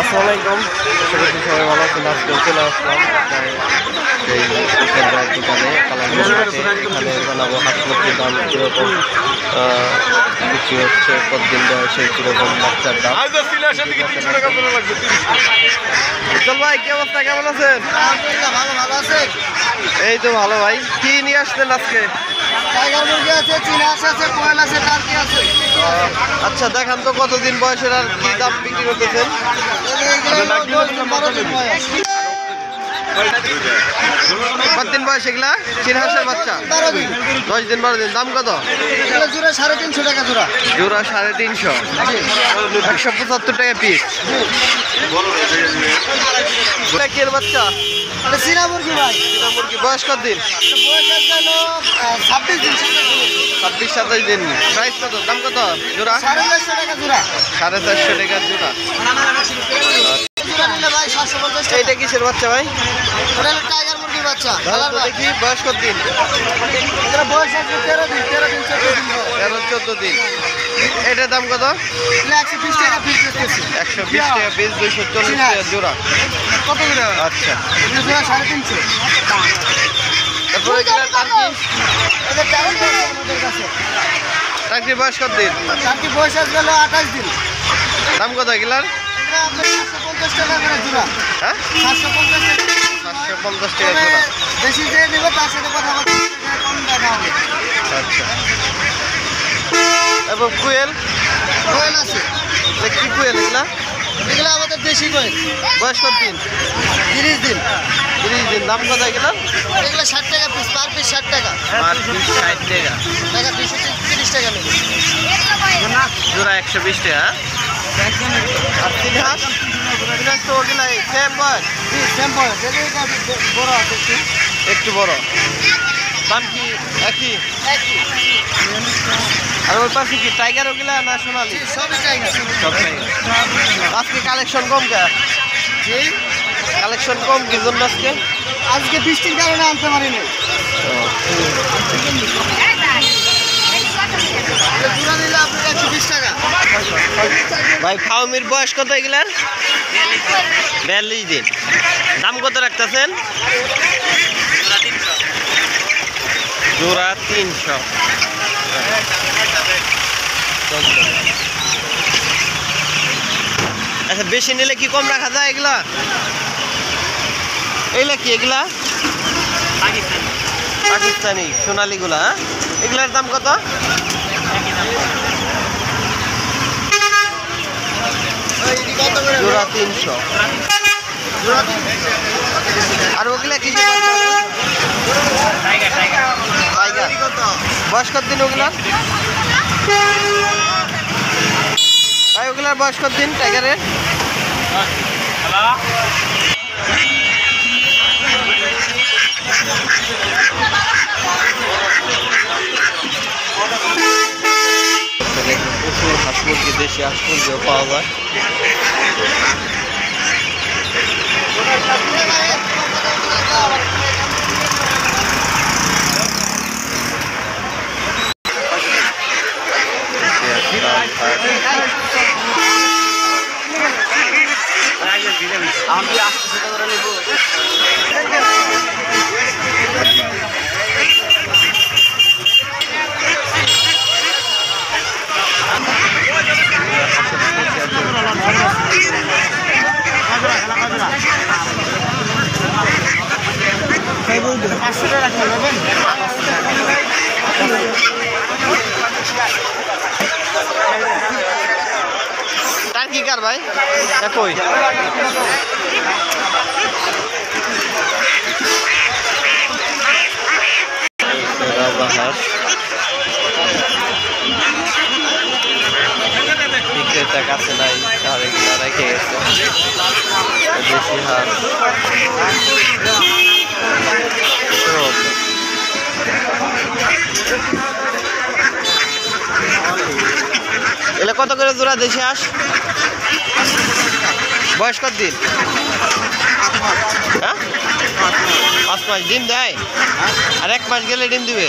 আসসালামু আলাইকুম, আশা করছি সবাই ভালো আছেন। আজকে চলে আসলাম এই দোকানে এখানে জানাবো হাঁস মুরগির দাম কীরকম বিক্রি হচ্ছে, কতদিন বয়সে কীরকম বাচ্চার দাম। চল ভাই, কি অবস্থা, কেমন আছেন? ভালো আছে। এই তো ভালো ভাই। কি নিয়ে আসলেন আজকে? টাইগার মুরগি আছে, চীনা হাঁস আছে, কোয়েল আছে, টার্কি আছে। আচ্ছা, দেখান তো কতদিন বয়সের আর কি দাম বিক্রি করতেছেন। কতদিন বয়স এগুলা? চীনা হাঁসের বাচ্চা 10 দিন 12 দিন। দাম কত? জোড়া 350 টাকা জোড়া। জোড়া 350, 175 টাকা পিস। এর বাচ্চা চীনা মুরগি ভাই। চীনা মুরগি বয়স কত দিন? 26 দিন। 26-27 দিন। প্রাইস কত? দাম কত জোড়া? 450 টাকা জোড়া। 450 টাকা জোড়া। এইটা কিসের বাচ্চা ভাই? টাইগার মুরগির বাচ্চা। দেখি বয়স কত দিন? বয়স আছে 13 দিন। 13-14 দিন। এটার দাম কত? 120 টাকা পিস দিতেছি। 120 টাকা পিস, 240 টাকা জোড়া। কত করে? আচ্ছা, জোড়া 350। তারপরে টার্কি। এটা টার্কি আমাদের কাছে। টার্কির বয়স কত দিন? টার্কি বয়স আছে 28 দিন। দাম কত এগুলার? এটা আপনার 750 টাকা করে জোড়া। হ্যাঁ, 750 টাকা। 750 টাকা জোড়া। বেশি যে নেবে তার সাথে কথা বলতে কম টাকা হবে। আচ্ছা, এবং কুয়েল? কোয়েল আছে। কি কুয়েল এগুলা? এগুলো আমাদের দেশি কোয়েল। বয়স কত দিন? 30 দিন। 30 দিন। দাম কত এগুলা? এগুলো 60 টাকা পিস, পার পিস 60 টাকা। পার পিস 60 টাকা। টাকা 230 টাকা নেবে। জোড়া 120 টাকা। আর চীনা হাঁস? চীনা হাঁস তো ওগুলা সেম বয়স? সেম বয়স। বড় আছে একটু বড়। দাম কি একই? আর ওই পাশে কি টাইগার ওগুলা না সোনালি? সবই টাইগার। সব টাইগার। আজকে কালেকশন কম কে? কালেকশন কম কি জন্য আজকে? আজকে বৃষ্টির কারণে আনতে পারিনি। জোড়া নিলে আপনার 120 টাকা। ভাই ফাউমির বয়স কত এগুলার? 42 দিন। দাম কত রাখতেছেন? জোড়া 300। আচ্ছা, বেশি নিলে কি কম রাখা যায় এগুলা? এগুলা কি? এগুলা পাকিস্তানি সোনালি গুলা। এগুলার দাম কত? জোড়া 300। আর ওগুলা কি? টাইগার। বয়স কত দিন ওগুলার? ভাই ওগুলার বয়স কত দিন টাইগারের? প্রচুর হাঁস মুরগি, দেশি হাঁস মুরগিও পাওয়া যায়। আমি 80 টাকা করে নেব। টার্কি কার ভাই? কই? হাঁস বিক্রেতা কাছে নাই, তাহলে এগুলো রেখে গেছে। দেশি হাঁস এগুলো কত করে জোড়া দেশি হাঁস? বয়স কত দিন? হ্যাঁ, 5 মাস। ডিম দেয়? আর 1 মাস গেলে ডিম দিবে?